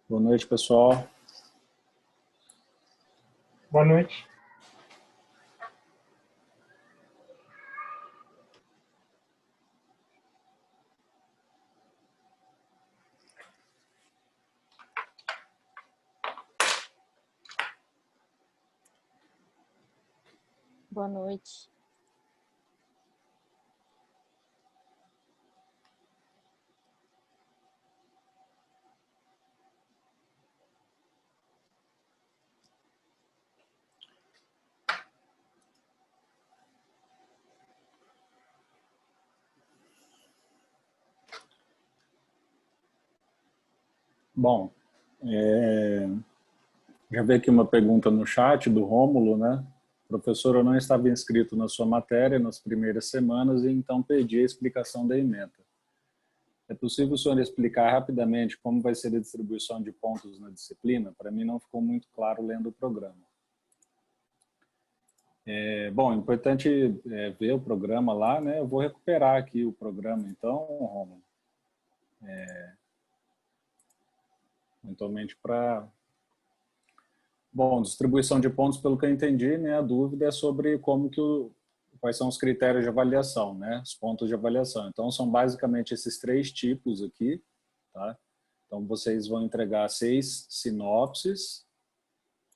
Boa noite, pessoal. Boa noite. Boa noite. Bom, já veio aqui uma pergunta no chat do Rômulo, né? Professor, eu não estava inscrito na sua matéria nas primeiras semanas e então perdi a explicação da ementa. É possível o senhor explicar rapidamente como vai ser a distribuição de pontos na disciplina? Para mim não ficou muito claro lendo o programa. Bom, é importante ver o programa lá, né? Eu vou recuperar aqui o programa, então, Rômulo. Eventualmente para... Bom, distribuição de pontos, pelo que eu entendi, né, a dúvida é sobre como que quais são os critérios de avaliação, né, os pontos de avaliação. Então, são basicamente esses três tipos aqui, tá? Então, vocês vão entregar 6 sinopses,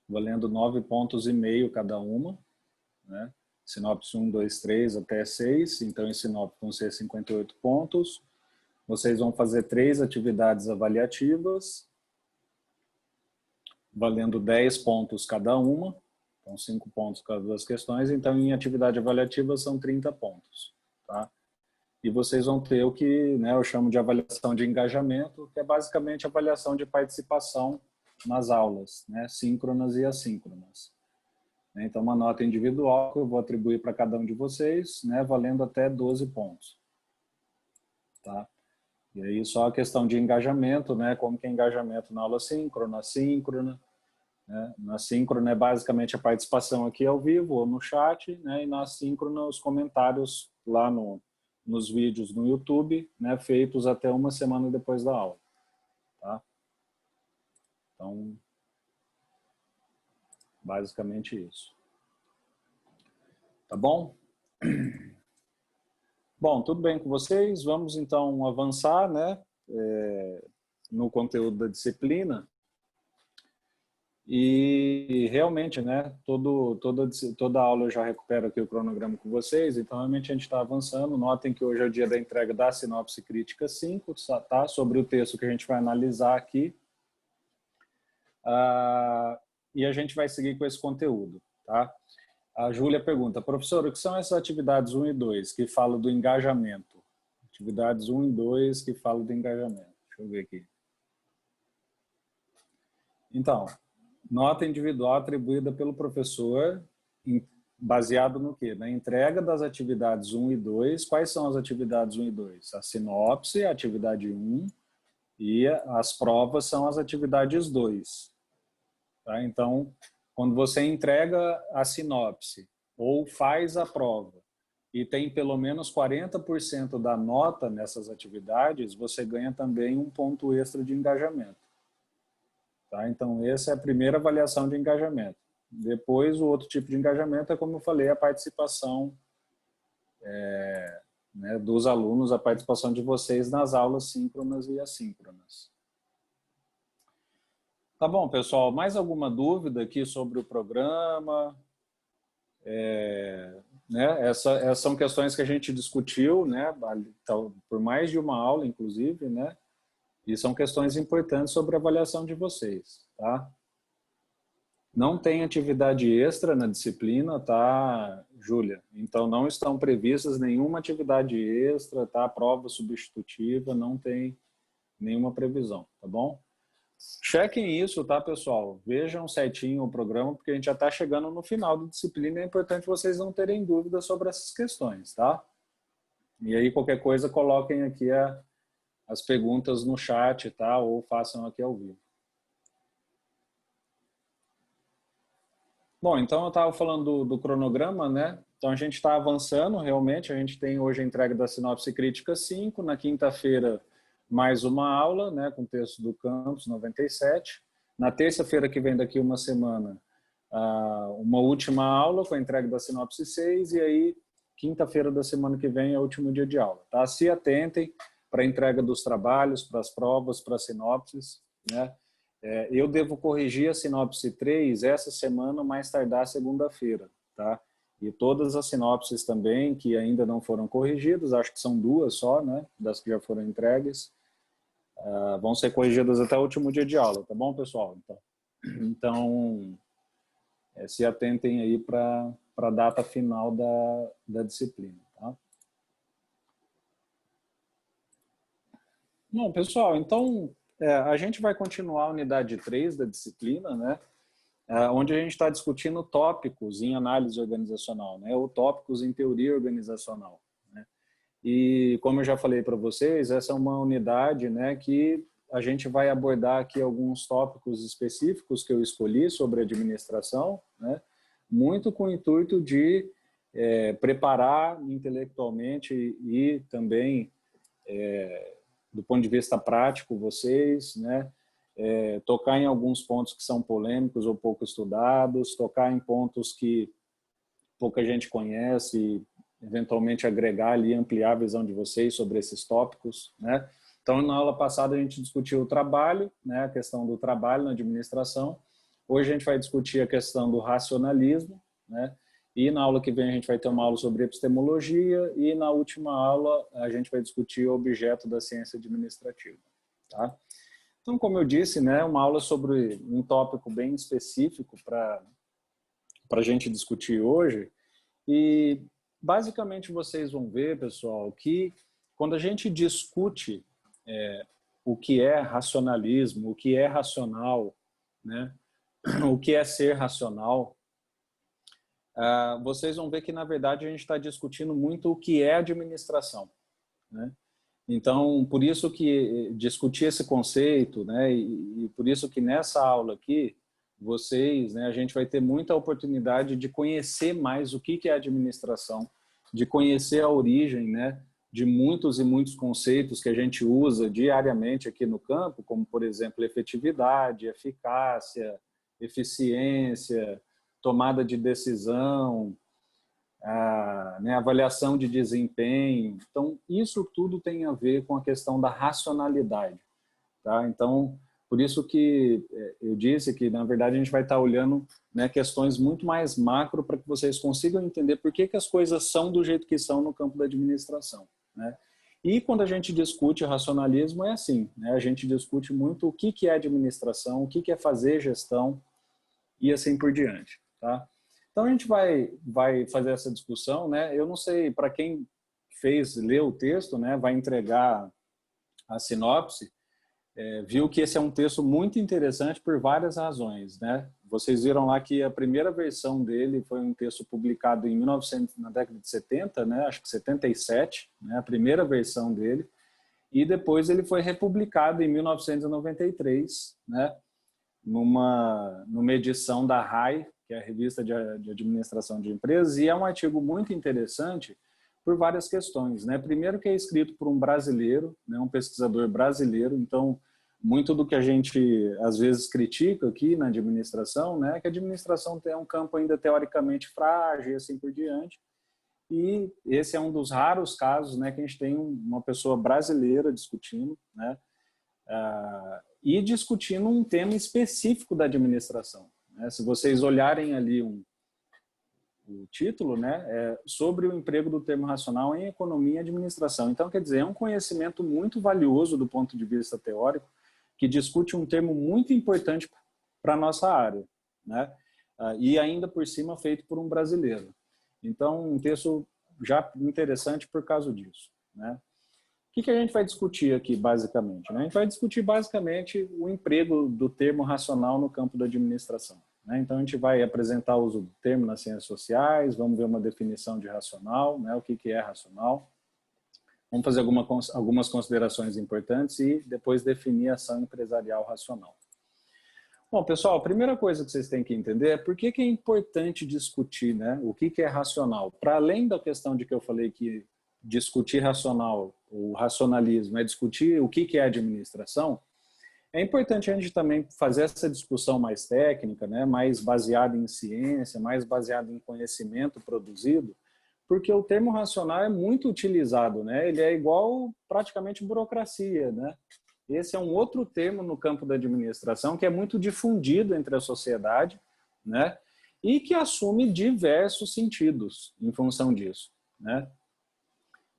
valendo 9,5 pontos cada uma, né? Sinopse 1, 2, 3 até 6, então em sinopse vão ser 58 pontos. Vocês vão fazer 3 atividades avaliativas, valendo 10 pontos cada uma, então 5 pontos cada duas questões, então em atividade avaliativa são 30 pontos, tá? E vocês vão ter o que, né, eu chamo de avaliação de engajamento, que é basicamente avaliação de participação nas aulas, né, síncronas e assíncronas. Então uma nota individual que eu vou atribuir para cada um de vocês, né, valendo até 12 pontos, tá? E aí só a questão de engajamento, né, como que é engajamento na aula síncrona, assíncrona, né? Na síncrona é basicamente a participação aqui ao vivo ou no chat, né? E na assíncrona os comentários lá nos vídeos no YouTube, né? Feitos até uma semana depois da aula, tá? Então, basicamente isso. Tá bom? Bom, tudo bem com vocês? Vamos então avançar, né? No conteúdo da disciplina. E realmente, né, toda aula eu já recupero aqui o cronograma com vocês, então realmente a gente está avançando. Notem que hoje é o dia da entrega da sinopse crítica 5, tá? Sobre o texto que a gente vai analisar aqui. E a gente vai seguir com esse conteúdo, tá? A Júlia pergunta, professor, o que são essas atividades 1 e 2 que falam do engajamento? Atividades 1 e 2 que falam do engajamento. Deixa eu ver aqui. Então, nota individual atribuída pelo professor, baseado no quê? Na entrega das atividades 1 e 2. Quais são as atividades 1 e 2? A sinopse, a atividade 1, e as provas são as atividades 2. Tá? Então, quando você entrega a sinopse ou faz a prova e tem pelo menos 40% da nota nessas atividades, você ganha também um ponto extra de engajamento. Tá? Então, essa é a primeira avaliação de engajamento. Depois, o outro tipo de engajamento é, como eu falei, a participação né, dos alunos, a participação de vocês nas aulas síncronas e assíncronas. Tá bom, pessoal? Mais alguma dúvida aqui sobre o programa? Né, essas são questões que a gente discutiu, né, por mais de uma aula, inclusive, né? E são questões importantes sobre a avaliação de vocês, tá? Não tem atividade extra na disciplina, tá, Júlia? Então, não estão previstas nenhuma atividade extra, tá? Prova substitutiva, não tem nenhuma previsão, tá bom? Chequem isso, tá, pessoal? Vejam certinho o programa, porque a gente já está chegando no final da disciplina e é importante vocês não terem dúvidas sobre essas questões, tá? E aí, qualquer coisa, coloquem aqui as perguntas no chat, tá? Ou façam aqui ao vivo. Bom, então eu estava falando do cronograma, né? Então a gente está avançando realmente, a gente tem hoje a entrega da sinopse crítica 5, na quinta-feira mais uma aula, né, com o texto do Campus 97. Na terça-feira que vem, daqui uma semana, uma última aula com a entrega da sinopse 6, e aí quinta-feira da semana que vem é o último dia de aula. Tá? Se atentem para a entrega dos trabalhos, para as provas, para as sinopses, né? Eu devo corrigir a sinopse 3 essa semana, mais tardar segunda-feira, tá? E todas as sinopses também que ainda não foram corrigidas, acho que são 2 só, né, das que já foram entregues, vão ser corrigidas até o último dia de aula, tá bom, pessoal? Então se atentem aí para a data final da disciplina, tá? Bom, pessoal, então a gente vai continuar a unidade 3 da disciplina, né? Onde a gente está discutindo tópicos em análise organizacional, né? Ou tópicos em teoria organizacional, né? E como eu já falei para vocês, essa é uma unidade, né, que a gente vai abordar aqui alguns tópicos específicos que eu escolhi sobre administração, né? Muito com o intuito de preparar intelectualmente e também do ponto de vista prático vocês, né? Tocar em alguns pontos que são polêmicos ou pouco estudados, tocar em pontos que pouca gente conhece e eventualmente agregar ali, ampliar a visão de vocês sobre esses tópicos, né? Então, na aula passada a gente discutiu o trabalho, né? A questão do trabalho na administração. Hoje a gente vai discutir a questão do racionalismo, né? E na aula que vem a gente vai ter uma aula sobre epistemologia e na última aula a gente vai discutir o objeto da ciência administrativa, tá? Então, como eu disse, né, uma aula sobre um tópico bem específico para a gente discutir hoje. E, basicamente, vocês vão ver, pessoal, que quando a gente discute o que é racionalismo, o que é racional, né, o que é ser racional, vocês vão ver que, na verdade, a gente está discutindo muito o que é administração, né? Então, por isso que discutir esse conceito, né, e por isso que nessa aula aqui, vocês, né, a gente vai ter muita oportunidade de conhecer mais o que é administração, de conhecer a origem, né, de muitos e muitos conceitos que a gente usa diariamente aqui no campo, como, por exemplo, efetividade, eficácia, eficiência, tomada de decisão, avaliação de desempenho. Então, isso tudo tem a ver com a questão da racionalidade, tá? Então, por isso que eu disse que, na verdade, a gente vai estar olhando, né, questões muito mais macro para que vocês consigam entender por que as coisas são do jeito que são no campo da administração, né? E quando a gente discute racionalismo é assim, né? A gente discute muito o que é administração, o que é fazer gestão e assim por diante, tá? Então a gente vai fazer essa discussão, né? Eu não sei, para quem leu o texto, né, vai entregar a sinopse, viu que esse é um texto muito interessante por várias razões, né? Vocês viram lá que a primeira versão dele foi um texto publicado em 1900, na década de 70, né? Acho que 77, né? A primeira versão dele, e depois ele foi republicado em 1993, né? Numa edição da RAI, que é a Revista de Administração de Empresas, e é um artigo muito interessante por várias questões, né? Primeiro que é escrito por um brasileiro, né? Um pesquisador brasileiro, então muito do que a gente às vezes critica aqui na administração, né? Que a administração tem um campo ainda teoricamente frágil e assim por diante, e esse é um dos raros casos, né, que a gente tem uma pessoa brasileira discutindo, né? E discutindo um tema específico da administração, né? Se vocês olharem ali o título, né, é sobre o emprego do termo racional em economia e administração. Então, quer dizer, é um conhecimento muito valioso do ponto de vista teórico, que discute um termo muito importante para a nossa área, né? E ainda por cima feito por um brasileiro. Então, um texto já interessante por causa disso, né? O que a gente vai discutir aqui, basicamente, né? A gente vai discutir, basicamente, o emprego do termo racional no campo da administração, né? Então, a gente vai apresentar o uso do termo nas ciências sociais, vamos ver uma definição de racional, né? O que é racional. Vamos fazer algumas considerações importantes e depois definir a ação empresarial racional. Bom, pessoal, a primeira coisa que vocês têm que entender é por que é importante discutir, né, o que é racional. Para além da questão de que eu falei que discutir racional, o racionalismo é discutir o que é administração, é importante a gente também fazer essa discussão mais técnica, né, mais baseada em ciência, mais baseada em conhecimento produzido, porque o termo racional é muito utilizado, né? Ele é igual praticamente burocracia, né? Esse é um outro termo no campo da administração que é muito difundido entre a sociedade, né? E que assume diversos sentidos em função disso, né?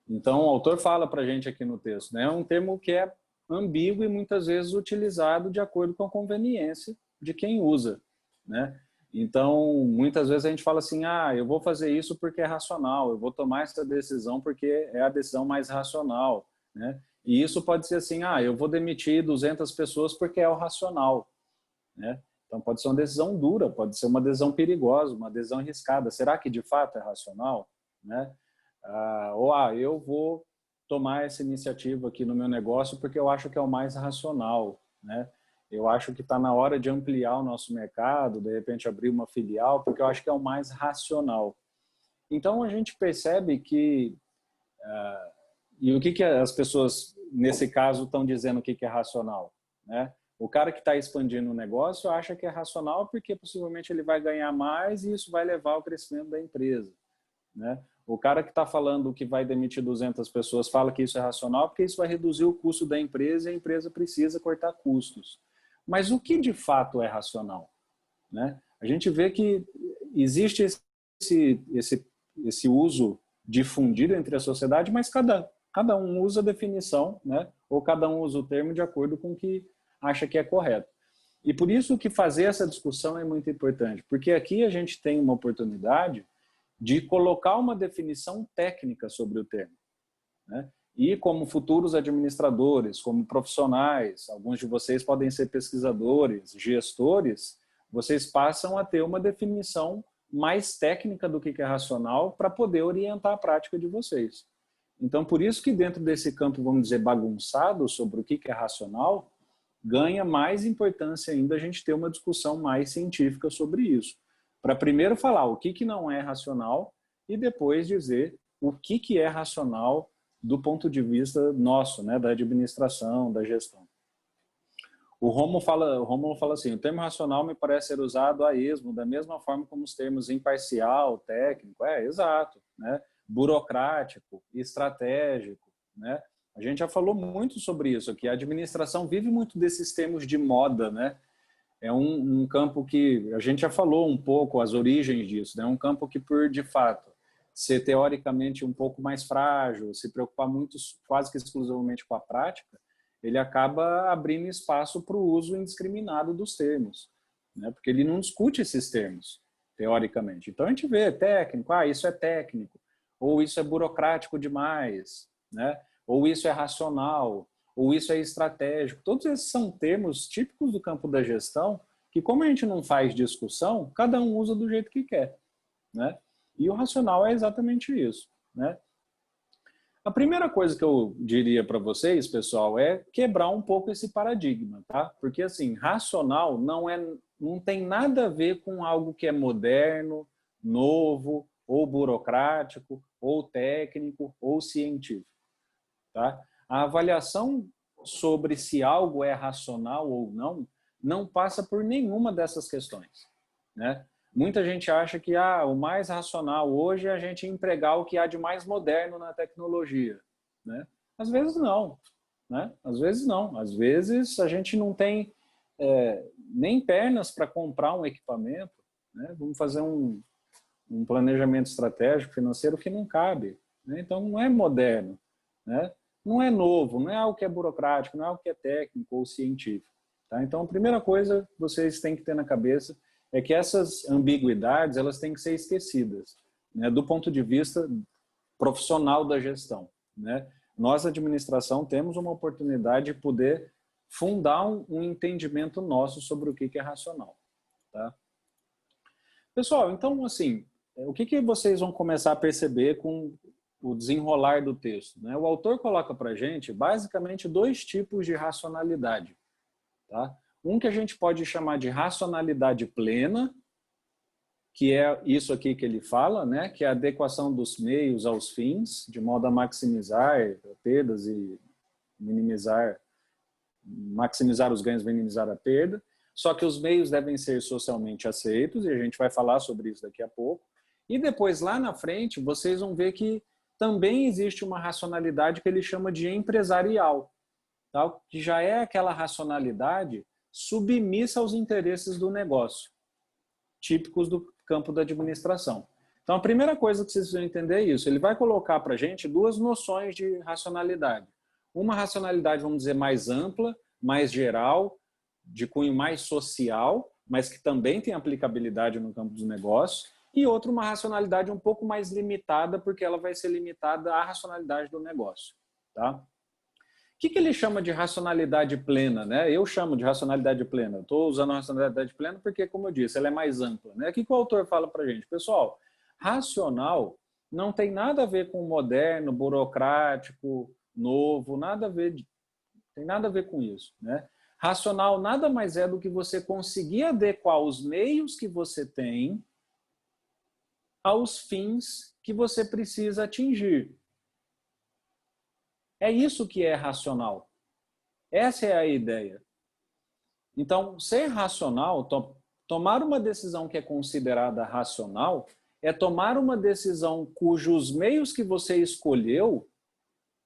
Então, o autor fala para a gente aqui no texto, né? É um termo que é ambíguo e muitas vezes utilizado de acordo com a conveniência de quem usa, né? Então, muitas vezes a gente fala assim, eu vou fazer isso porque é racional, eu vou tomar essa decisão porque é a decisão mais racional, né? E isso pode ser assim, eu vou demitir 200 pessoas porque é o racional, né? Então, pode ser uma decisão dura, pode ser uma decisão perigosa, uma decisão arriscada. Será que de fato é racional, né? Eu vou tomar essa iniciativa aqui no meu negócio porque eu acho que é o mais racional, né? Eu acho que está na hora de ampliar o nosso mercado, de repente abrir uma filial, porque eu acho que é o mais racional. Então, a gente percebe que... e o que as pessoas, nesse caso, estão dizendo o que é racional, né? O cara que está expandindo o negócio acha que é racional porque possivelmente ele vai ganhar mais e isso vai levar ao crescimento da empresa, né? O cara que está falando que vai demitir 200 pessoas fala que isso é racional porque isso vai reduzir o custo da empresa e a empresa precisa cortar custos. Mas o que de fato é racional, né? A gente vê que existe esse uso difundido entre a sociedade, mas cada um usa a definição, né? Ou cada um usa o termo de acordo com o que acha que é correto. E por isso que fazer essa discussão é muito importante, porque aqui a gente tem uma oportunidade de colocar uma definição técnica sobre o termo, né? E como futuros administradores, como profissionais, alguns de vocês podem ser pesquisadores, gestores, vocês passam a ter uma definição mais técnica do que é racional para poder orientar a prática de vocês. Então, por isso que dentro desse campo, vamos dizer, bagunçado sobre o que é racional, ganha mais importância ainda a gente ter uma discussão mais científica sobre isso. Para primeiro falar o que não é racional e depois dizer o que é racional do ponto de vista nosso, né, da administração, da gestão. O Rômulo fala assim, o termo racional me parece ser usado a esmo, da mesma forma como os termos imparcial, técnico, exato, né, burocrático, estratégico, né? A gente já falou muito sobre isso aqui, a administração vive muito desses termos de moda, né? É um campo que a gente já falou um pouco as origens disso, né? Um campo que, por de fato ser teoricamente um pouco mais frágil, se preocupar muito quase que exclusivamente com a prática, ele acaba abrindo espaço para o uso indiscriminado dos termos, né? Porque ele não discute esses termos, teoricamente. Então a gente vê técnico, isso é técnico, ou isso é burocrático demais, né? Ou isso é racional, ou isso é estratégico. Todos esses são termos típicos do campo da gestão que, como a gente não faz discussão, cada um usa do jeito que quer, né? E o racional é exatamente isso, né? A primeira coisa que eu diria para vocês, pessoal, é quebrar um pouco esse paradigma, tá? Porque, assim, racional não tem nada a ver com algo que é moderno, novo, ou burocrático, ou técnico, ou científico, tá? A avaliação sobre se algo é racional ou não passa por nenhuma dessas questões, né? Muita gente acha que o mais racional hoje é a gente empregar o que há de mais moderno na tecnologia, né? Às vezes não, né? Às vezes não. Às vezes a gente não tem nem pernas para comprar um equipamento, né? Vamos fazer um planejamento estratégico financeiro que não cabe, né? Então não é moderno, né? Não é novo, não é algo que é burocrático, não é algo que é técnico ou científico, tá? Então a primeira coisa que vocês têm que ter na cabeça é que essas ambiguidades elas têm que ser esquecidas, né, do ponto de vista profissional da gestão, né? Nós, administração, temos uma oportunidade de poder fundar um entendimento nosso sobre o que é racional, tá? Pessoal, então, assim, o que vocês vão começar a perceber com o desenrolar do texto, né? O autor coloca para a gente, basicamente, 2 tipos de racionalidade, tá? Um que a gente pode chamar de racionalidade plena que é isso aqui que ele fala, né? Que é a adequação dos meios aos fins, de modo a maximizar perdas e maximizar os ganhos, minimizar a perda. Só que os meios devem ser socialmente aceitos, e a gente vai falar sobre isso daqui a pouco. E depois, lá na frente, vocês vão ver que também existe uma racionalidade que ele chama de empresarial, tá? Que já é aquela racionalidade submissa aos interesses do negócio, típicos do campo da administração. Então, a primeira coisa que vocês precisam entender é isso. Ele vai colocar para a gente duas noções de racionalidade. Uma racionalidade, vamos dizer, mais ampla, mais geral, de cunho mais social, mas que também tem aplicabilidade no campo dos negócios, e outra, uma racionalidade um pouco mais limitada, porque ela vai ser limitada à racionalidade do negócio. Tá? O que ele chama de racionalidade plena? Né? Eu chamo de racionalidade plena. Estou usando a racionalidade plena porque, como eu disse, ela é mais ampla. Né? O que o autor fala para a gente? Pessoal, racional não tem nada a ver com moderno, burocrático, novo, nada a ver, tem nada a ver com isso. Né? Racional nada mais é do que você conseguir adequar os meios que você tem aos fins que você precisa atingir. É isso que é racional. Essa é a ideia. Então, ser racional, tomar uma decisão que é considerada racional, é tomar uma decisão cujos meios que você escolheu,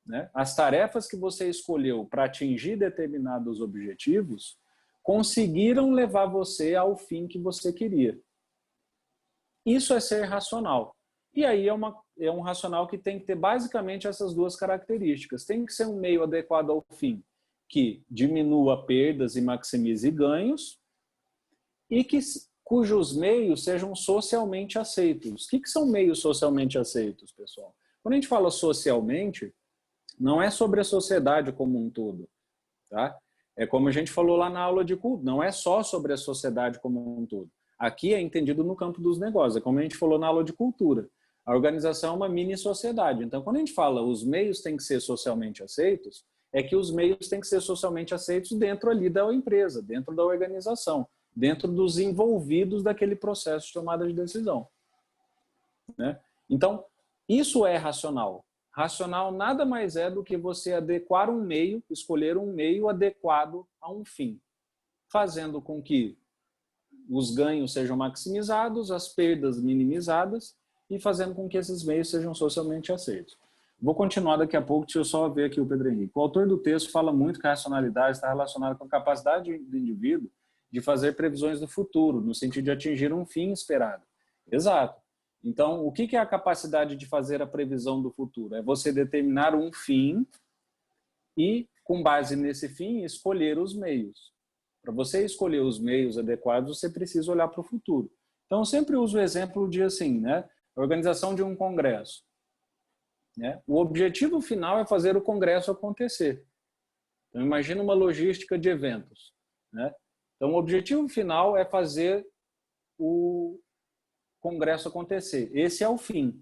né, as tarefas que você escolheu para atingir determinados objetivos, conseguiram levar você ao fim que você queria. Isso é ser racional. E aí é um racional que tem que ter basicamente essas duas características. Tem que ser um meio adequado ao fim, que diminua perdas e maximize ganhos, e cujos meios sejam socialmente aceitos. O que são meios socialmente aceitos, pessoal? Quando a gente fala socialmente, não é sobre a sociedade como um todo. Tá? É como a gente falou lá na aula de culto, não é só sobre a sociedade como um todo. Aqui é entendido no campo dos negócios, é como a gente falou na aula de cultura. A organização é uma mini-sociedade. Então, quando a gente fala os meios têm que ser socialmente aceitos, é que os meios têm que ser socialmente aceitos dentro ali da empresa, dentro da organização, dentro dos envolvidos daquele processo de tomada de decisão. Né? Então, isso é racional. Racional nada mais é do que você adequar um meio, escolher um meio adequado a um fim, fazendo com que os ganhos sejam maximizados, as perdas minimizadas e fazendo com que esses meios sejam socialmente aceitos. Vou continuar daqui a pouco, deixa eu só ver aqui o Pedro Henrique. O autor do texto fala muito que a racionalidade está relacionada com a capacidade do indivíduo de fazer previsões do futuro, no sentido de atingir um fim esperado. Exato. Então, o que é a capacidade de fazer a previsão do futuro? É você determinar um fim e, com base nesse fim, escolher os meios. Para você escolher os meios adequados, você precisa olhar para o futuro. Então, eu sempre uso o exemplo de assim, né? A organização de um congresso. Né? O objetivo final é fazer o congresso acontecer. Então, imagina uma logística de eventos. Né? Então, o objetivo final é fazer o congresso acontecer. Esse é o fim.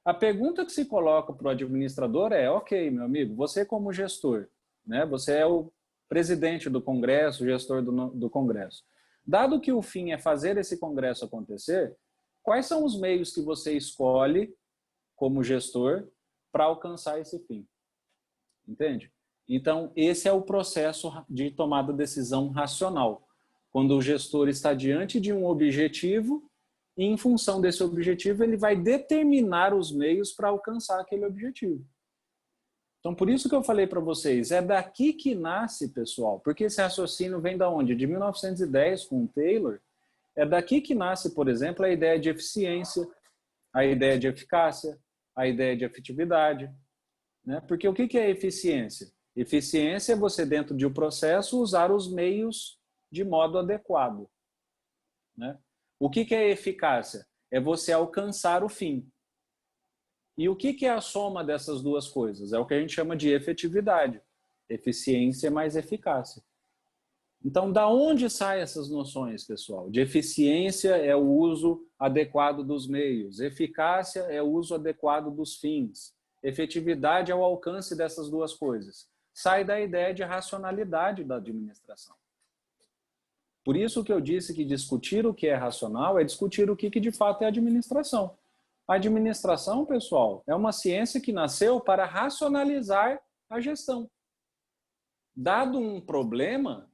A pergunta que se coloca para o administrador é, ok, meu amigo, você como gestor, né? Você é o presidente do congresso, gestor do congresso. Dado que o fim é fazer esse congresso acontecer, quais são os meios que você escolhe como gestor para alcançar esse fim? Entende? Então, esse é o processo de tomada de decisão racional. Quando o gestor está diante de um objetivo e, em função desse objetivo, ele vai determinar os meios para alcançar aquele objetivo. Então, por isso que eu falei para vocês, é daqui que nasce, pessoal, porque esse raciocínio vem da onde? De 1910, com o Taylor. É daqui que nasce, por exemplo, a ideia de eficiência, a ideia de eficácia, a ideia de efetividade. Né? Porque o que é eficiência? Eficiência é você, dentro de um processo, usar os meios de modo adequado. Né? O que é eficácia? É você alcançar o fim. E o que é a soma dessas duas coisas? É o que a gente chama de efetividade. Eficiência mais eficácia. Então, da onde saem essas noções, pessoal? De eficiência é o uso adequado dos meios. Eficácia é o uso adequado dos fins. Efetividade é o alcance dessas duas coisas. Sai da ideia de racionalidade da administração. Por isso que eu disse que discutir o que é racional é discutir o que de fato é administração. A administração, pessoal, é uma ciência que nasceu para racionalizar a gestão. Dado um problema,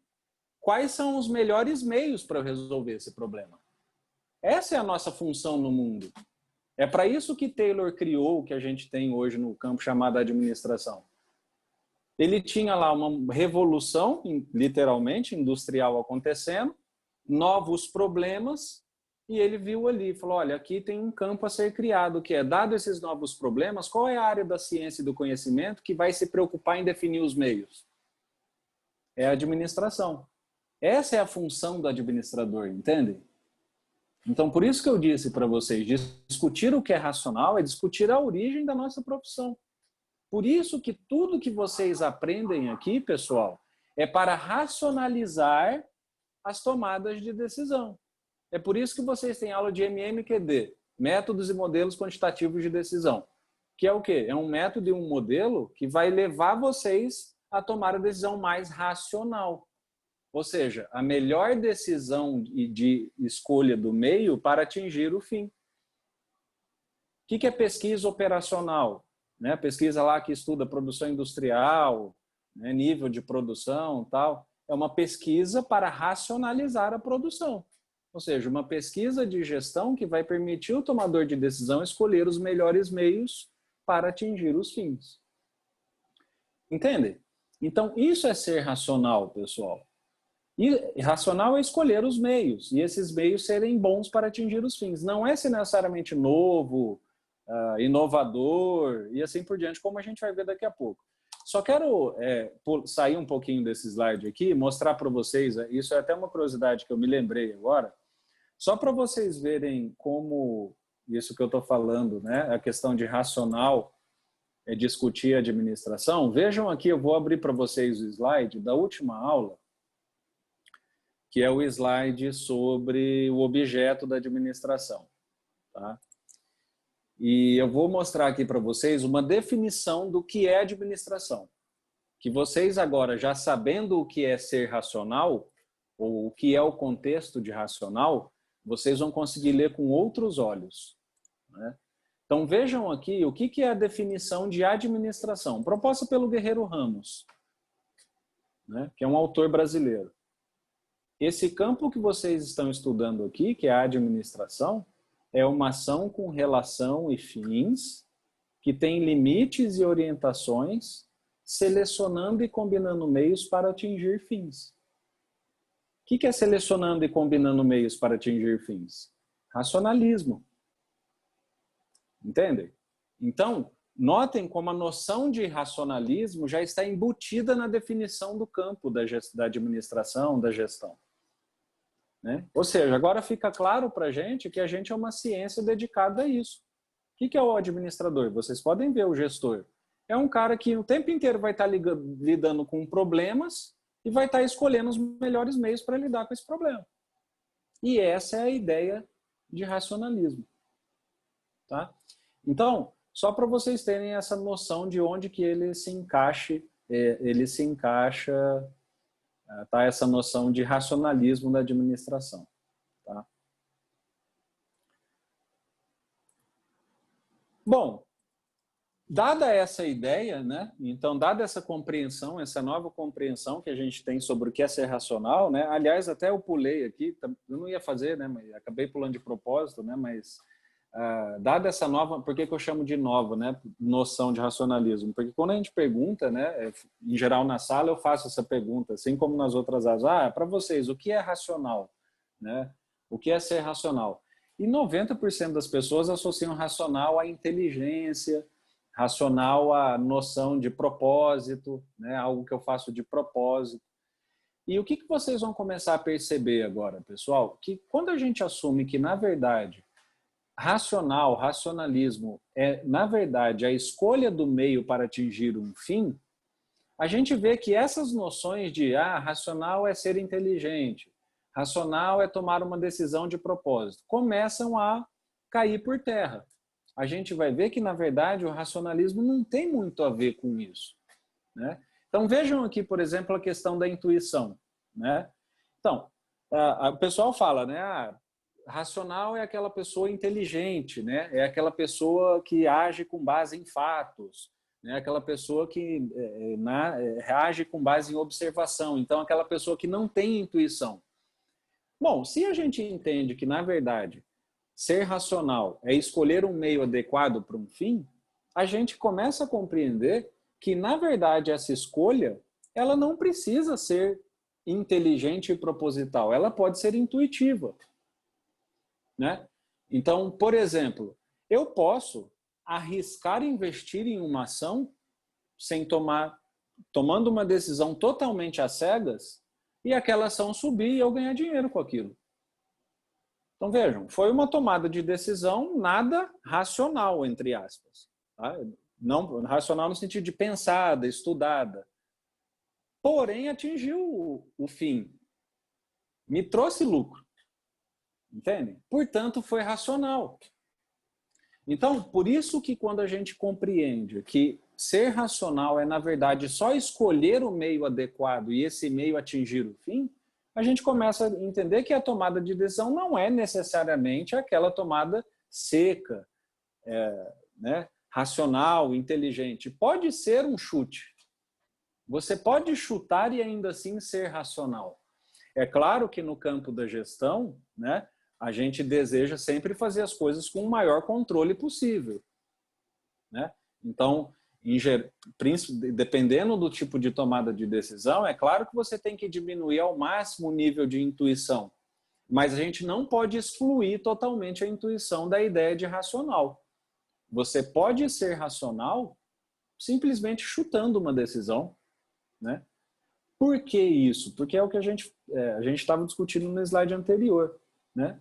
quais são os melhores meios para resolver esse problema? Essa é a nossa função no mundo. É para isso que Taylor criou o que a gente tem hoje no campo chamado administração. Ele tinha lá uma revolução, literalmente, industrial acontecendo, novos problemas, e ele viu ali, falou, olha, aqui tem um campo a ser criado, que é, dado esses novos problemas, qual é a área da ciência e do conhecimento que vai se preocupar em definir os meios? É a administração. Essa é a função do administrador, entende? Então, por isso que eu disse para vocês, discutir o que é racional é discutir a origem da nossa profissão. Por isso que tudo que vocês aprendem aqui, pessoal, é para racionalizar as tomadas de decisão. É por isso que vocês têm aula de MMQD, Métodos e Modelos Quantitativos de Decisão. Que é o quê? É um método e um modelo que vai levar vocês a tomar a decisão mais racional. Ou seja, a melhor decisão de escolha do meio para atingir o fim. O que é pesquisa operacional? Né? Pesquisa lá que estuda produção industrial, né? Nível de produção, tal. É uma pesquisa para racionalizar a produção. Ou seja, uma pesquisa de gestão que vai permitir o tomador de decisão escolher os melhores meios para atingir os fins. Entende? Então, isso é ser racional, pessoal. E racional é escolher os meios, e esses meios serem bons para atingir os fins. Não é ser necessariamente novo, inovador, e assim por diante, como a gente vai ver daqui a pouco. Só quero sair um pouquinho desse slide aqui, mostrar para vocês, isso é até uma curiosidade que eu me lembrei agora, só para vocês verem como isso que eu estou falando, né, a questão de racional é discutir a administração. Vejam aqui, eu vou abrir para vocês o slide da última aula, que é o slide sobre o objeto da administração. Tá? E eu vou mostrar aqui para vocês uma definição do que é administração. Que vocês agora, já sabendo o que é ser racional, ou o que é o contexto de racional, vocês vão conseguir ler com outros olhos. Né? Então vejam aqui o que é a definição de administração, proposta pelo Guerreiro Ramos, né? Que é um autor brasileiro. Esse campo que vocês estão estudando aqui, que é a administração, é uma ação com relação e fins, que tem limites e orientações, selecionando e combinando meios para atingir fins. O que é selecionando e combinando meios para atingir fins? Racionalismo. Entendem? Então, notem como a noção de racionalismo já está embutida na definição do campo da administração, da gestão. Né? Ou seja, agora fica claro para a gente que a gente é uma ciência dedicada a isso. O que é o administrador? Vocês podem ver o gestor. É um cara que o tempo inteiro vai estar lidando com problemas e vai estar escolhendo os melhores meios para lidar com esse problema. E essa é a ideia de racionalismo. Tá? Então, só para vocês terem essa noção de onde que ele se encaixa, tá, essa noção de racionalismo da administração. Tá? Bom, dada essa ideia, né? Então, dada essa compreensão, essa nova compreensão que a gente tem sobre o que é ser racional, né? Aliás, até eu pulei aqui, eu não ia fazer, né? Mas acabei pulando de propósito, né? Mas dada essa nova, por que eu chamo de nova, né? Noção de racionalismo? Porque quando a gente pergunta, né? Em geral na sala eu faço essa pergunta, assim como nas outras aulas, para vocês, o que é racional? Né? O que é ser racional? E 90% das pessoas associam racional à inteligência, racional à noção de propósito, né? Algo que eu faço de propósito. E o que vocês vão começar a perceber agora, pessoal? Que quando a gente assume que, na verdade, racionalismo é, na verdade, a escolha do meio para atingir um fim, a gente vê que essas noções de racional é ser inteligente, racional é tomar uma decisão de propósito, começam a cair por terra. A gente vai ver que, na verdade, o racionalismo não tem muito a ver com isso. Né? Então, vejam aqui, por exemplo, a questão da intuição. Né? Então, O pessoal fala, né? Racional é aquela pessoa inteligente, né? É aquela pessoa que age com base em fatos, né? Aquela pessoa que age com base em observação. Então, aquela pessoa que não tem intuição. Bom, se a gente entende que, na verdade, ser racional é escolher um meio adequado para um fim, a gente começa a compreender que, na verdade, essa escolha ela não precisa ser inteligente e proposital, ela pode ser intuitiva, né? Então, por exemplo, eu posso arriscar investir em uma ação sem tomando uma decisão totalmente às cegas e aquela ação subir e eu ganhar dinheiro com aquilo. Então, vejam, foi uma tomada de decisão nada racional, entre aspas. Tá? Não racional no sentido de pensada, estudada. Porém, atingiu o fim. Me trouxe lucro. Entende? Portanto, foi racional. Então, por isso que quando a gente compreende que ser racional é, na verdade, só escolher o meio adequado e esse meio atingir o fim, a gente começa a entender que a tomada de decisão não é necessariamente aquela tomada seca, né, racional, inteligente. Pode ser um chute. Você pode chutar e ainda assim ser racional. É claro que no campo da gestão, né, a gente deseja sempre fazer as coisas com o maior controle possível, né? Então, dependendo do tipo de tomada de decisão, é claro que você tem que diminuir ao máximo o nível de intuição, mas a gente não pode excluir totalmente a intuição da ideia de racional. Você pode ser racional simplesmente chutando uma decisão, né? Por que isso? Porque é o que a gente estava discutindo no slide anterior. Né?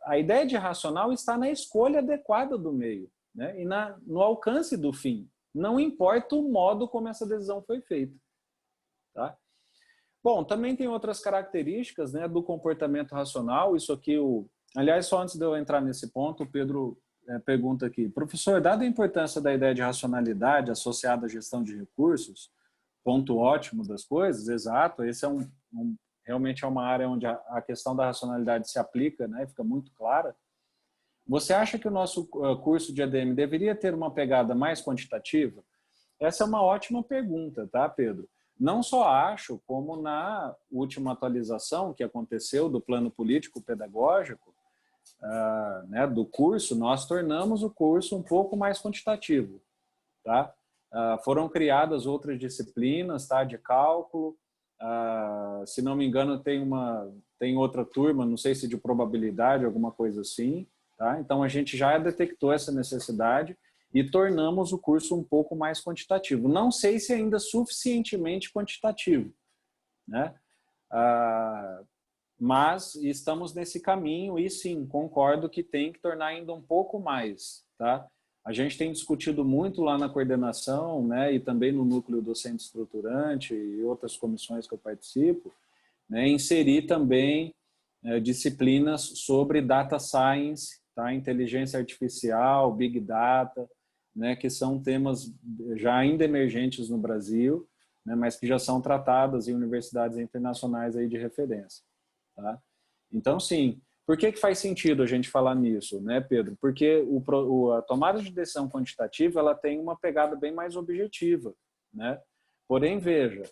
A ideia de racional está na escolha adequada do meio, né? E no alcance do fim. Não importa o modo como essa decisão foi feita. Tá? Bom, também tem outras características, né, do comportamento racional. Isso aqui, aliás, só antes de eu entrar nesse ponto, o Pedro pergunta aqui. Professor, dada a importância da ideia de racionalidade associada à gestão de recursos, ponto ótimo das coisas, exato, esse é realmente é uma área onde a questão da racionalidade se aplica, né, fica muito clara. Você acha que o nosso curso de ADM deveria ter uma pegada mais quantitativa? Essa é uma ótima pergunta, tá, Pedro? Não só acho, como na última atualização que aconteceu do plano político pedagógico, né, do curso, nós tornamos o curso um pouco mais quantitativo, tá? Foram criadas outras disciplinas, tá, de cálculo. Se não me engano, tem outra turma, não sei se de probabilidade, alguma coisa assim. Tá? Então, a gente já detectou essa necessidade e tornamos o curso um pouco mais quantitativo. Não sei se ainda suficientemente quantitativo, né? Mas estamos nesse caminho e, sim, concordo que tem que tornar ainda um pouco mais. Tá? A gente tem discutido muito lá na coordenação, né, e também no núcleo docente estruturante e outras comissões que eu participo, né, inserir também disciplinas sobre data science, tá, inteligência artificial, big data, né, que são temas já ainda emergentes no Brasil, né, mas que já são tratadas em universidades internacionais aí de referência. Tá? Então, sim. Por que faz sentido a gente falar nisso, né, Pedro? Porque a tomada de decisão quantitativa ela tem uma pegada bem mais objetiva, né? Porém, veja,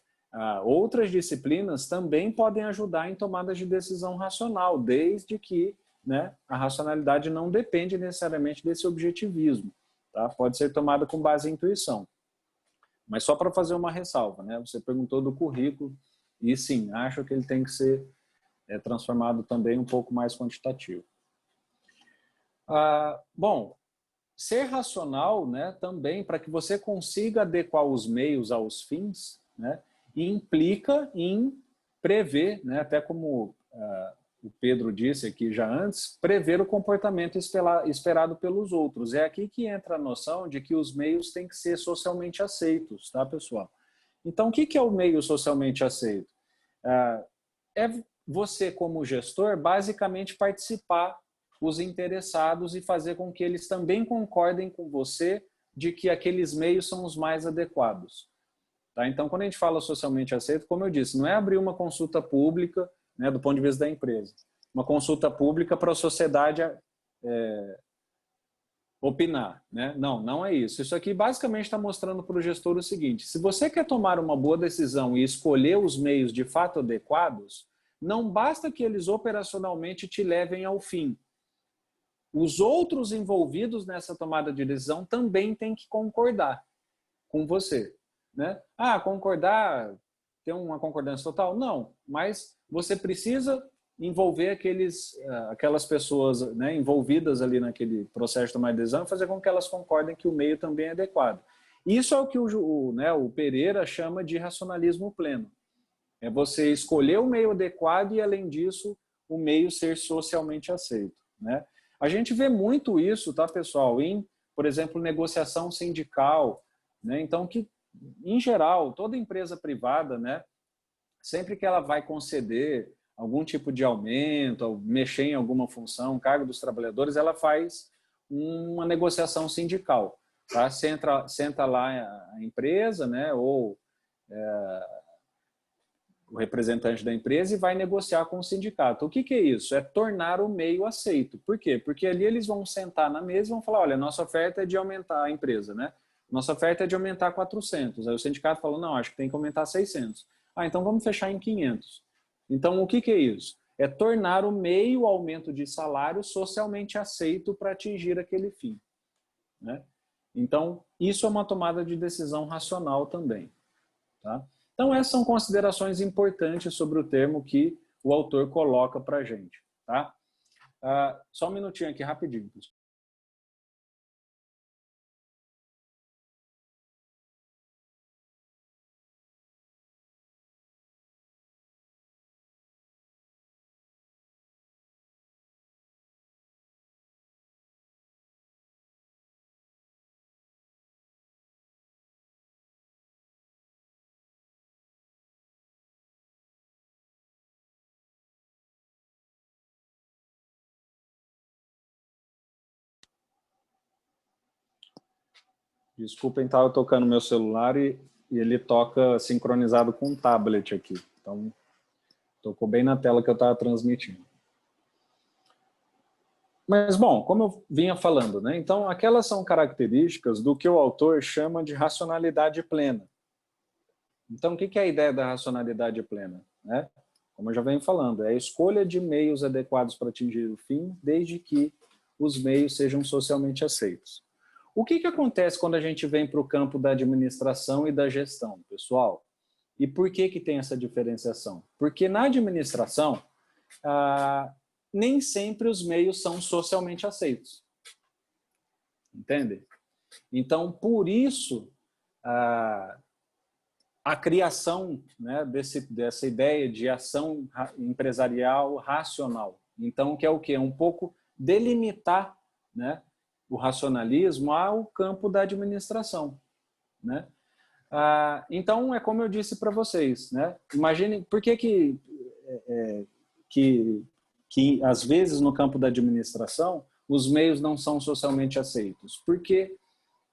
outras disciplinas também podem ajudar em tomadas de decisão racional, desde que, né, a racionalidade não depende necessariamente desse objetivismo, tá? Pode ser tomada com base em intuição. Mas só para fazer uma ressalva, né? Você perguntou do currículo e sim, acho que ele tem que ser transformado também um pouco mais quantitativo. Bom, ser racional, né, também para que você consiga adequar os meios aos fins, né, implica em prever, né, até como o Pedro disse aqui já antes, prever o comportamento esperado pelos outros. É aqui que entra a noção de que os meios têm que ser socialmente aceitos, tá, pessoal? Então, o que é o meio socialmente aceito? É você, como gestor, basicamente participar os interessados e fazer com que eles também concordem com você de que aqueles meios são os mais adequados. Tá? Então, quando a gente fala socialmente aceito, como eu disse, não é abrir uma consulta pública né, do ponto de vista da empresa. Uma consulta pública para a sociedade opinar, né? Não, não é isso. Isso aqui basicamente está mostrando para o gestor o seguinte: se você quer tomar uma boa decisão e escolher os meios de fato adequados, não basta que eles operacionalmente te levem ao fim. Os outros envolvidos nessa tomada de decisão também têm que concordar com você, né? Ah, concordar, ter uma concordância total? Não, mas você precisa envolver aquelas pessoas, né, envolvidas ali naquele processo de tomada de decisão e fazer com que elas concordem que o meio também é adequado. Isso é o que o Pereira chama de racionalismo pleno. É você escolher o meio adequado e, além disso, o meio ser socialmente aceito, né? A gente vê muito isso, tá, pessoal, por exemplo, negociação sindical, né? Então, em geral, toda empresa privada, né, sempre que ela vai conceder algum tipo de aumento, ou mexer em alguma função, cargo dos trabalhadores, ela faz uma negociação sindical, tá? Senta lá a empresa, né, ou o representante da empresa e vai negociar com o sindicato. O que é isso? É tornar o meio aceito. Por quê? Porque ali eles vão sentar na mesa e vão falar, olha, nossa oferta é de aumentar a empresa, né? Nossa oferta é de aumentar 400. Aí o sindicato falou, não, acho que tem que aumentar 600. Ah, então vamos fechar em 500. Então, o que é isso? É tornar o meio aumento de salário socialmente aceito para atingir aquele fim, né? Então, isso é uma tomada de decisão racional também, tá? Então, essas são considerações importantes sobre o termo que o autor coloca para a gente, tá? Só um minutinho aqui, rapidinho. Desculpem, estava tocando meu celular e ele toca sincronizado com um tablet aqui. Então, tocou bem na tela que eu estava transmitindo. Mas, bom, como eu vinha falando, né? Então, aquelas são características do que o autor chama de racionalidade plena. Então, o que é a ideia da racionalidade plena, né? Como eu já venho falando, é a escolha de meios adequados para atingir o fim, desde que os meios sejam socialmente aceitos. O que acontece quando a gente vem para o campo da administração e da gestão, pessoal? E por que tem essa diferenciação? Porque na administração, nem sempre os meios são socialmente aceitos. Entende? Então, por isso, a criação, né, dessa ideia de ação empresarial racional. Então, que é o quê? Um pouco delimitar, né, o racionalismo ao campo da administração, né? Então, é como eu disse para vocês, né? Imaginem, por que às vezes no campo da administração os meios não são socialmente aceitos? Porque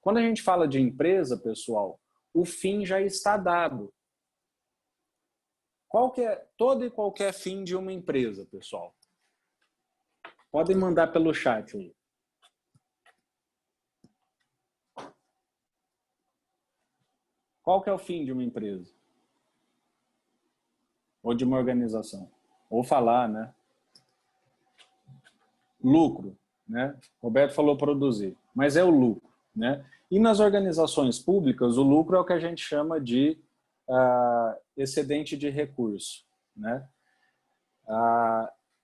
quando a gente fala de empresa, pessoal, o fim já está dado. Todo e qualquer fim de uma empresa, pessoal? Podem mandar pelo chat aí. Qual que é o fim de uma empresa? Ou de uma organização? Ou falar, né? Lucro, né? Roberto falou produzir, mas é o lucro, né? E nas organizações públicas, o lucro é o que a gente chama de excedente de recurso, né?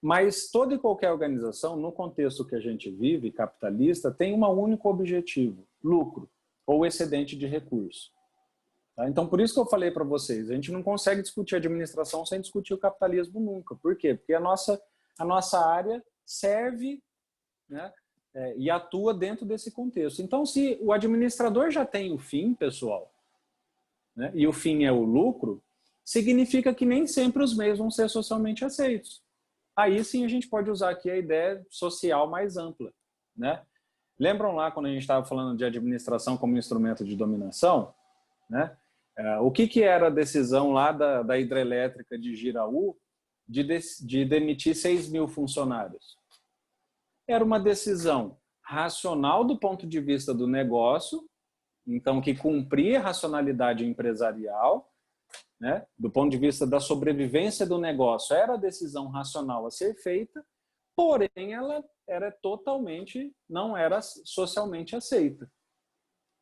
Mas toda e qualquer organização, no contexto que a gente vive, capitalista, tem um único objetivo: lucro ou excedente de recurso. Tá? Então, por isso que eu falei para vocês, a gente não consegue discutir administração sem discutir o capitalismo nunca. Por quê? Porque a nossa área serve, né, e atua dentro desse contexto. Então, se o administrador já tem o fim, pessoal, né, e o fim é o lucro, significa que nem sempre os meios vão ser socialmente aceitos. Aí sim a gente pode usar aqui a ideia social mais ampla, né? Lembram lá quando a gente estava falando de administração como instrumento de dominação, né? O que era a decisão lá da hidrelétrica de Giraú, de demitir 6.000 funcionários? Era uma decisão racional do ponto de vista do negócio, então que cumpria a racionalidade empresarial, né? Do ponto de vista da sobrevivência do negócio, era a decisão racional a ser feita, porém ela era não era socialmente aceita.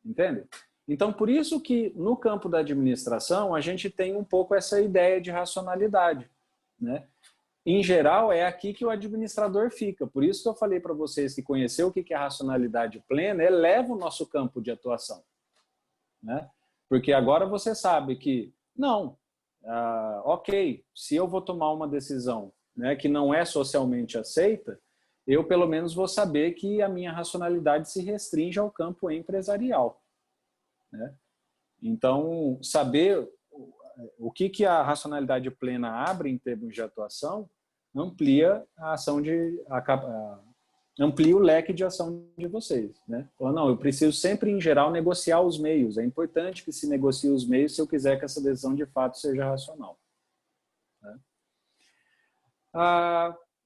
Entende? Então, por isso que no campo da administração a gente tem um pouco essa ideia de racionalidade, né? Em geral, é aqui que o administrador fica. Por isso que eu falei para vocês que conhecer o que é racionalidade plena eleva o nosso campo de atuação, né? Porque agora você sabe que, não, ok, se eu vou tomar uma decisão, né, que não é socialmente aceita, eu pelo menos vou saber que a minha racionalidade se restringe ao campo empresarial, né? Então, saber o que a racionalidade plena abre em termos de atuação amplia a ação amplia o leque de ação de vocês, né? Então, não, eu preciso sempre, em geral, negociar os meios. É importante que se negocie os meios se eu quiser que essa decisão de fato seja racional, né?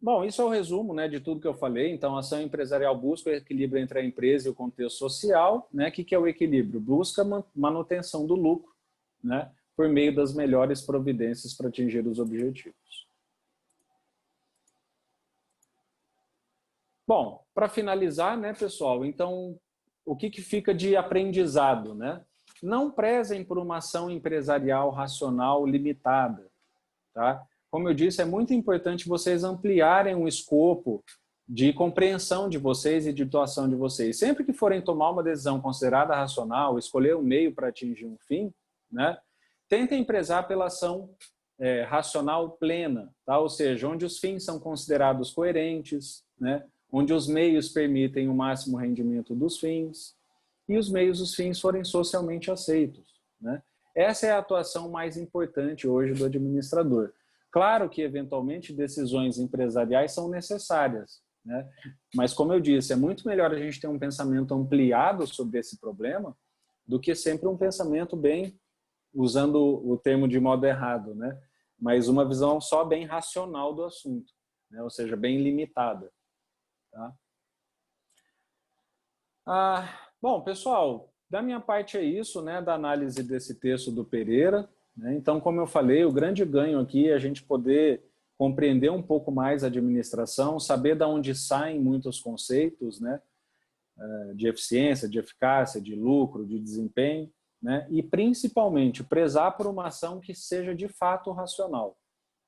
Bom, isso é o resumo, né, de tudo que eu falei. Então, a ação empresarial busca o equilíbrio entre a empresa e o contexto social, né? O que é o equilíbrio? Busca manutenção do lucro, né, por meio das melhores providências para atingir os objetivos. Bom, para finalizar, né, pessoal, então, o que fica de aprendizado, né? Não prezem por uma ação empresarial racional limitada, tá? Como eu disse, é muito importante vocês ampliarem o escopo de compreensão de vocês e de atuação de vocês. Sempre que forem tomar uma decisão considerada racional, escolher um meio para atingir um fim, né, tentem prezar pela ação racional plena, tá? Ou seja, onde os fins são considerados coerentes, né, onde os meios permitem o máximo rendimento dos fins e os fins forem socialmente aceitos, né? Essa é a atuação mais importante hoje do administrador. Claro que, eventualmente, decisões empresariais são necessárias, né? Mas, como eu disse, é muito melhor a gente ter um pensamento ampliado sobre esse problema do que sempre um pensamento bem, usando o termo de modo errado, né? Mas uma visão só bem racional do assunto, né? Ou seja, bem limitada. Tá? Bom, pessoal, da minha parte é isso, né, da análise desse texto do Pereira, né? Então, como eu falei, o grande ganho aqui é a gente poder compreender um pouco mais a administração, saber de onde saem muitos conceitos, né, de eficiência, de eficácia, de lucro, de desempenho, né, e principalmente prezar por uma ação que seja de fato racional,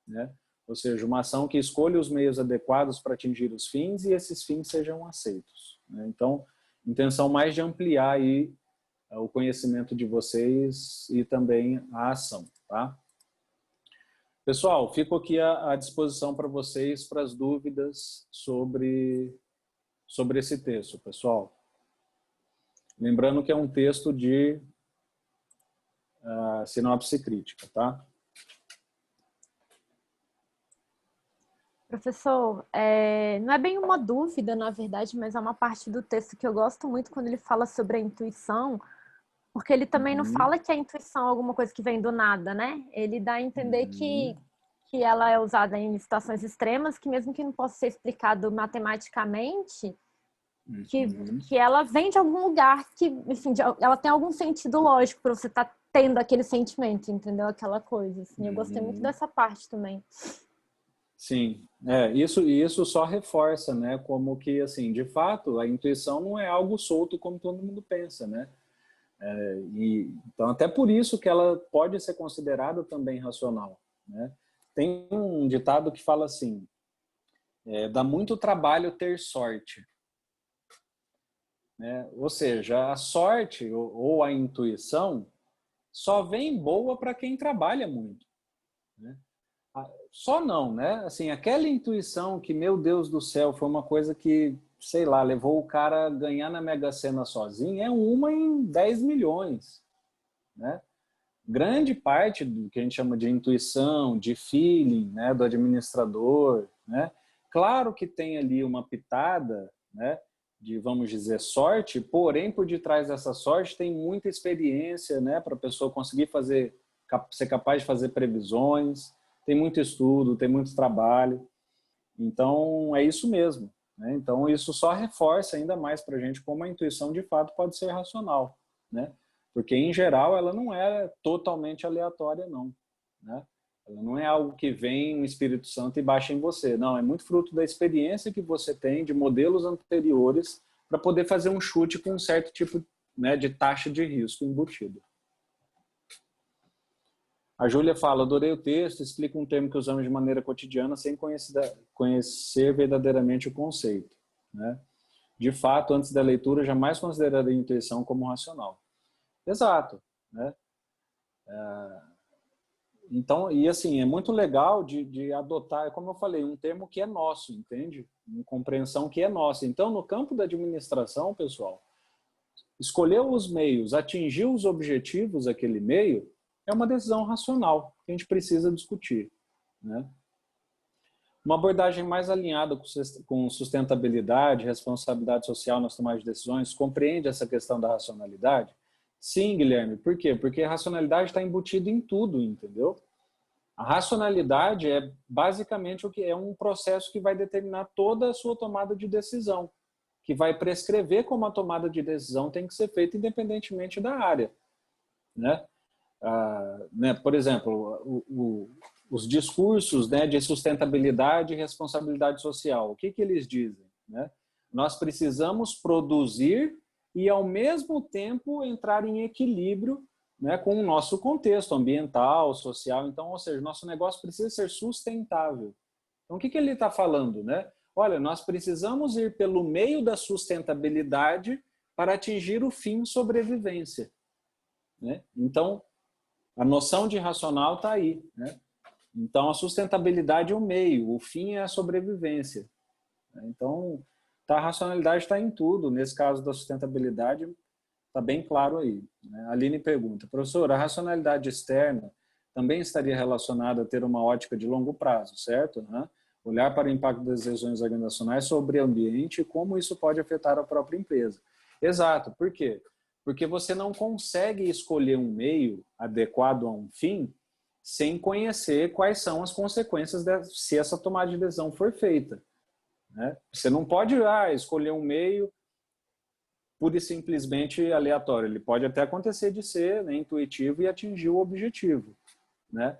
né? Ou seja, uma ação que escolha os meios adequados para atingir os fins e esses fins sejam aceitos, né? Então, intenção mais de ampliar aí o conhecimento de vocês e também a ação, tá? Pessoal, fico aqui à disposição para vocês, para as dúvidas sobre esse texto, pessoal. Lembrando que é um texto de sinopse crítica, tá? Professor, não é bem uma dúvida, na verdade, mas é uma parte do texto que eu gosto muito quando ele fala sobre a intuição, porque ele também não fala que a intuição é alguma coisa que vem do nada, né? Ele dá a entender que ela é usada em situações extremas, que mesmo que não possa ser explicado matematicamente, que ela vem de algum lugar, que, enfim, ela tem algum sentido lógico para você estar tendo aquele sentimento, entendeu? Aquela coisa, assim. Eu gostei muito dessa parte também. Sim, isso só reforça, né, como que, assim, de fato, a intuição não é algo solto como todo mundo pensa, né? Então, até por isso que ela pode ser considerada também racional, né? Tem um ditado que fala assim, dá muito trabalho ter sorte, né? Ou seja, a sorte ou a intuição só vem boa para quem trabalha muito, né? Só não, né? Assim, aquela intuição que, meu Deus do céu, foi uma coisa que, sei lá, levou o cara a ganhar na Mega Sena sozinho, é uma em 10 milhões, né? Grande parte do que a gente chama de intuição, de feeling, né, do administrador, né? Claro que tem ali uma pitada, né, de, vamos dizer, sorte, porém, por detrás dessa sorte tem muita experiência, né, para a pessoa conseguir ser capaz de fazer previsões, tem muito estudo, tem muito trabalho. Então, é isso mesmo, né? Então, isso só reforça ainda mais para a gente como a intuição, de fato, pode ser racional, né? Porque, em geral, ela não é totalmente aleatória, não, né? Ela não é algo que vem um Espírito Santo e baixa em você. Não, é muito fruto da experiência que você tem, de modelos anteriores, para poder fazer um chute com um certo tipo, né, de taxa de risco embutido. A Júlia fala, adorei o texto, explica um termo que usamos de maneira cotidiana sem conhecer verdadeiramente o conceito, né? De fato, antes da leitura, jamais consideraria a intuição como racional. Exato, né? Então, e assim, é muito legal de adotar, como eu falei, um termo que é nosso, entende? Uma compreensão que é nossa. Então, no campo da administração, pessoal, escolher os meios, atingir os objetivos daquele meio, é uma decisão racional que a gente precisa discutir, né? Uma abordagem mais alinhada com sustentabilidade, responsabilidade social nas tomadas de decisões, compreende essa questão da racionalidade? Sim, Guilherme. Por quê? Porque a racionalidade está embutida em tudo, entendeu? A racionalidade é basicamente o que é um processo que vai determinar toda a sua tomada de decisão, que vai prescrever como a tomada de decisão tem que ser feita independentemente da área, né? Né? Por exemplo, os discursos, né, de sustentabilidade e responsabilidade social, o que eles dizem, né? Nós precisamos produzir e, ao mesmo tempo, entrar em equilíbrio, né, com o nosso contexto ambiental, social. Então, ou seja, nosso negócio precisa ser sustentável. Então, o que ele está falando, né? Olha, nós precisamos ir pelo meio da sustentabilidade para atingir o fim sobrevivência, né? Então, a noção de racional está aí, né? Então, a sustentabilidade é o meio, o fim é a sobrevivência. Então, a racionalidade está em tudo. Nesse caso da sustentabilidade, está bem claro aí, né? A Aline pergunta, professor, a racionalidade externa também estaria relacionada a ter uma ótica de longo prazo, certo? Né? Olhar para o impacto das decisões organizacionais sobre o ambiente e como isso pode afetar a própria empresa. Exato. Por quê? Porque você não consegue escolher um meio adequado a um fim sem conhecer quais são as consequências se essa tomada de decisão for feita, né? Você não pode escolher um meio pura e simplesmente aleatório. Ele pode até acontecer de ser, né, intuitivo e atingir o objetivo, né?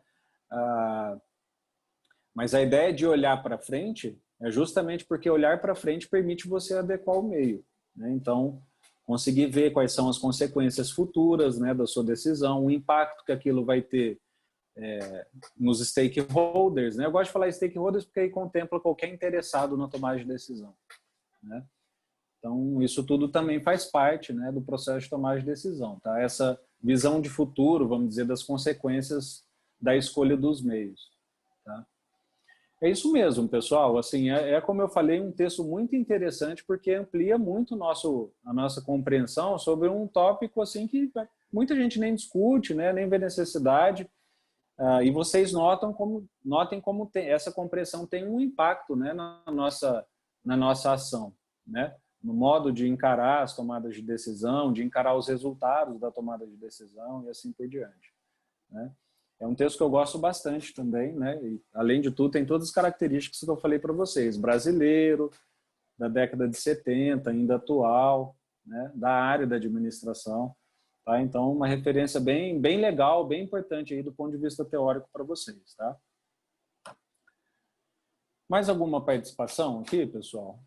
Mas a ideia de olhar para frente é justamente porque olhar para frente permite você adequar o meio, né? Então, conseguir ver quais são as consequências futuras, né, da sua decisão, o impacto que aquilo vai ter nos stakeholders, né? Eu gosto de falar stakeholders porque aí contempla qualquer interessado na tomada de decisão, né? Então, isso tudo também faz parte, né, do processo de tomada de decisão, tá? Essa visão de futuro, vamos dizer, das consequências da escolha dos meios, tá? É isso mesmo, pessoal. Assim, como eu falei, um texto muito interessante porque amplia muito a nossa compreensão sobre um tópico assim que muita gente nem discute, né, nem vê necessidade. E vocês notem como essa compreensão tem um impacto, né, na nossa ação, né? No modo de encarar as tomadas de decisão, de encarar os resultados da tomada de decisão e assim por diante, né? É um texto que eu gosto bastante também, né? E, além de tudo, tem todas as características que eu falei para vocês. Brasileiro, da década de 70, ainda atual, né? Da área da administração. Tá? Então, uma referência bem legal, bem importante aí do ponto de vista teórico para vocês. Tá? Mais alguma participação aqui, pessoal?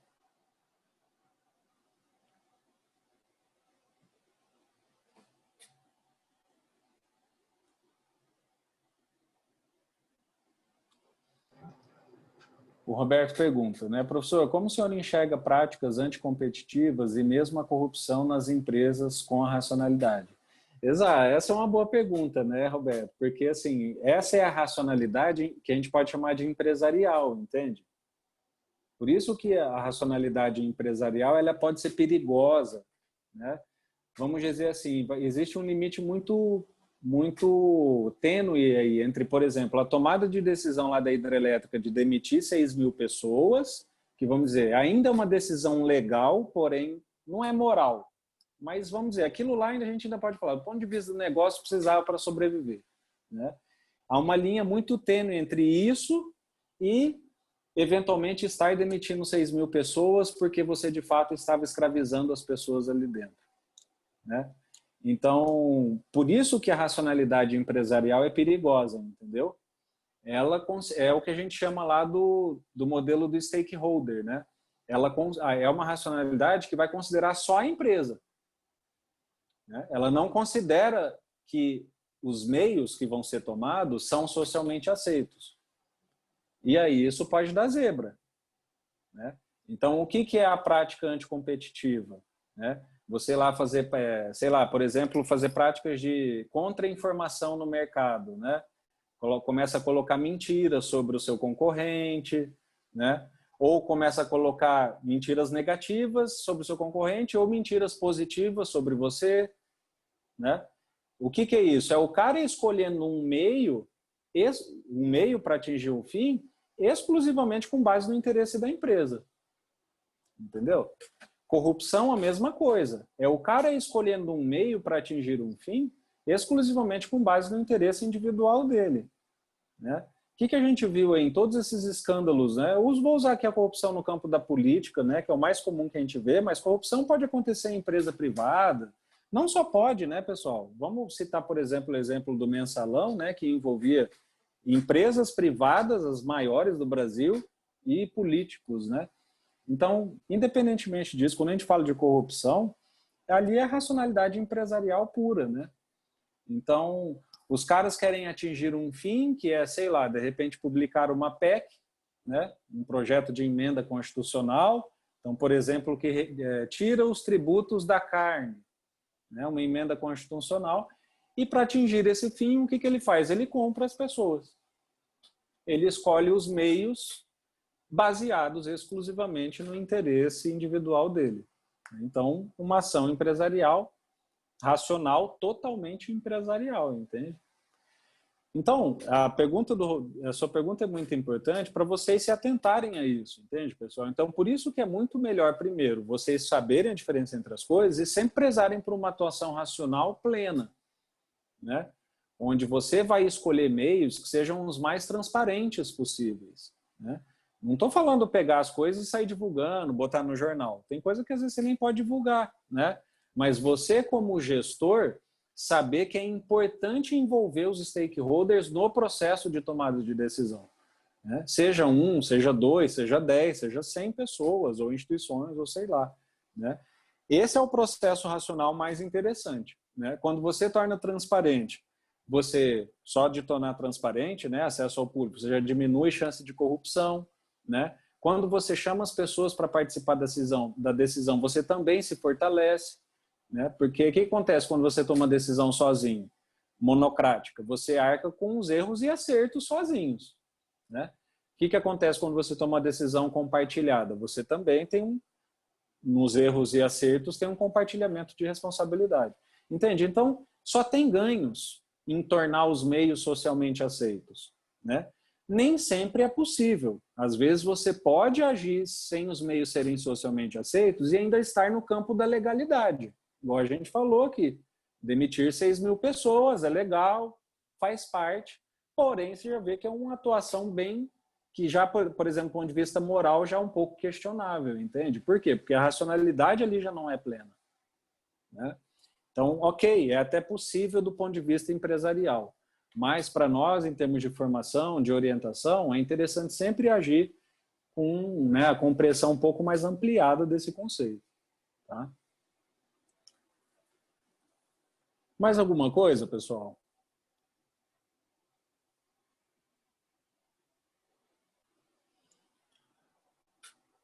O Roberto pergunta, né, professor, como o senhor enxerga práticas anticompetitivas e mesmo a corrupção nas empresas com a racionalidade? Exato, essa é uma boa pergunta, né, Roberto? Porque, assim, essa é a racionalidade que a gente pode chamar de empresarial, entende? Por isso que a racionalidade empresarial ela pode ser perigosa, né? Vamos dizer assim, existe um limite muito tênue aí entre, por exemplo, a tomada de decisão lá da hidrelétrica de demitir 6.000 pessoas, que vamos dizer, ainda é uma decisão legal, porém não é moral. Mas vamos dizer, aquilo lá a gente ainda pode falar, do ponto de vista do negócio precisava para sobreviver, né? há uma linha muito tênue entre isso e eventualmente estar demitindo 6 mil pessoas porque você de fato estava escravizando as pessoas ali dentro, né? Então, por isso que a racionalidade empresarial é perigosa, entendeu? Ela é o que a gente chama lá do modelo do stakeholder, né? Ela é uma racionalidade que vai considerar só a empresa, né? Ela não considera que os meios que vão ser tomados são socialmente aceitos. E aí isso pode dar zebra, né? Então, o que é a prática anticompetitiva, né? Você lá fazer, sei lá, por exemplo, fazer práticas de contra-informação no mercado, né? Começa a colocar mentiras sobre o seu concorrente, né? Ou começa a colocar mentiras negativas sobre o seu concorrente ou mentiras positivas sobre você, né? O que é isso? É o cara escolhendo um meio para atingir um fim exclusivamente com base no interesse da empresa. Entendeu? Corrupção, a mesma coisa. É o cara escolhendo um meio para atingir um fim exclusivamente com base no interesse individual dele, né? O que a gente viu aí em todos esses escândalos, né? Eu vou usar aqui a corrupção no campo da política, né? Que é o mais comum que a gente vê, mas corrupção pode acontecer em empresa privada. Não só pode, né, pessoal? Vamos citar, por exemplo, o exemplo do Mensalão, né? Que envolvia empresas privadas, as maiores do Brasil, e políticos, né? Então, independentemente disso, quando a gente fala de corrupção, ali é racionalidade empresarial pura, né? Então, os caras querem atingir um fim, que é, sei lá, de repente publicar uma PEC, né? Um projeto de emenda constitucional. Então, por exemplo, que tira os tributos da carne, né? Uma emenda constitucional. E para atingir esse fim, o que ele faz? Ele compra as pessoas. Ele escolhe os meios baseados exclusivamente no interesse individual dele. Então, uma ação empresarial racional, totalmente empresarial, entende? Então, a sua pergunta é muito importante para vocês se atentarem a isso, entende, pessoal? Então, por isso que é muito melhor, primeiro, vocês saberem a diferença entre as coisas e sempre prezarem por uma atuação racional plena, né? Onde você vai escolher meios que sejam os mais transparentes possíveis, né? Não estou falando pegar as coisas e sair divulgando, botar no jornal. Tem coisa que às vezes você nem pode divulgar, né? Mas você, como gestor, saber que é importante envolver os stakeholders no processo de tomada de decisão, né? Seja um, seja dois, seja 10, seja 100 pessoas ou instituições, ou sei lá, né? Esse é o processo racional mais interessante, né? Quando você torna transparente, você, só de tornar transparente, né, acesso ao público, você já diminui chance de corrupção, né? Quando você chama as pessoas para participar da decisão, você também se fortalece, né? Porque o que acontece quando você toma uma decisão sozinho, monocrática? Você arca com os erros e acertos sozinhos, né? O que acontece quando você toma uma decisão compartilhada? Você também tem nos erros e acertos tem um compartilhamento de responsabilidade. Entende? Então, só tem ganhos em tornar os meios socialmente aceitos, né? Nem sempre é possível. Às vezes você pode agir sem os meios serem socialmente aceitos e ainda estar no campo da legalidade. Igual a gente falou aqui, demitir 6 mil pessoas é legal, faz parte, porém você já vê que é uma atuação bem, que já, por exemplo, do ponto de vista moral, já é um pouco questionável, entende? Por quê? Porque a racionalidade ali já não é plena, né? Então, ok, é até possível do ponto de vista empresarial, mas para nós, em termos de formação, de orientação, é interessante sempre agir com, né, a compreensão um pouco mais ampliada desse conceito, tá? Mais alguma coisa, pessoal?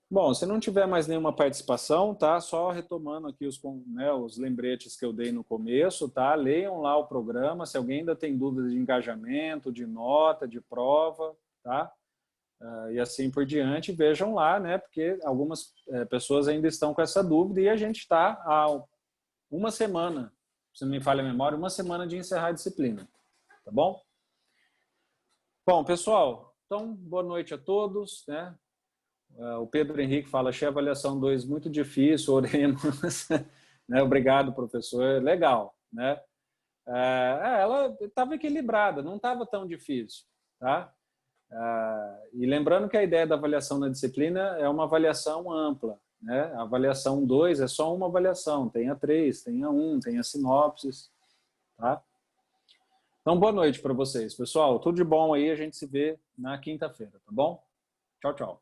Bom, se não tiver mais nenhuma participação, tá? Só retomando aqui os lembretes que eu dei no começo, tá? Leiam lá o programa, se alguém ainda tem dúvidas de engajamento, de nota, de prova, tá? E assim por diante, vejam lá, né? Porque algumas pessoas ainda estão com essa dúvida e a gente está há uma semana, se não me falha a memória, uma semana de encerrar a disciplina, tá bom? Bom, pessoal, então, boa noite a todos, né? O Pedro Henrique fala, achei a avaliação 2 muito difícil, oremos. Né? Obrigado, professor. Legal, né? ela estava equilibrada, não estava tão difícil, tá? E lembrando que a ideia da avaliação na disciplina é uma avaliação ampla, né? A avaliação 2 é só uma avaliação, tem a 3, tem a 1, tem a sinopses, tá? Então, boa noite para vocês, pessoal. Tudo de bom aí, a gente se vê na quinta-feira, tá bom? Tchau, tchau.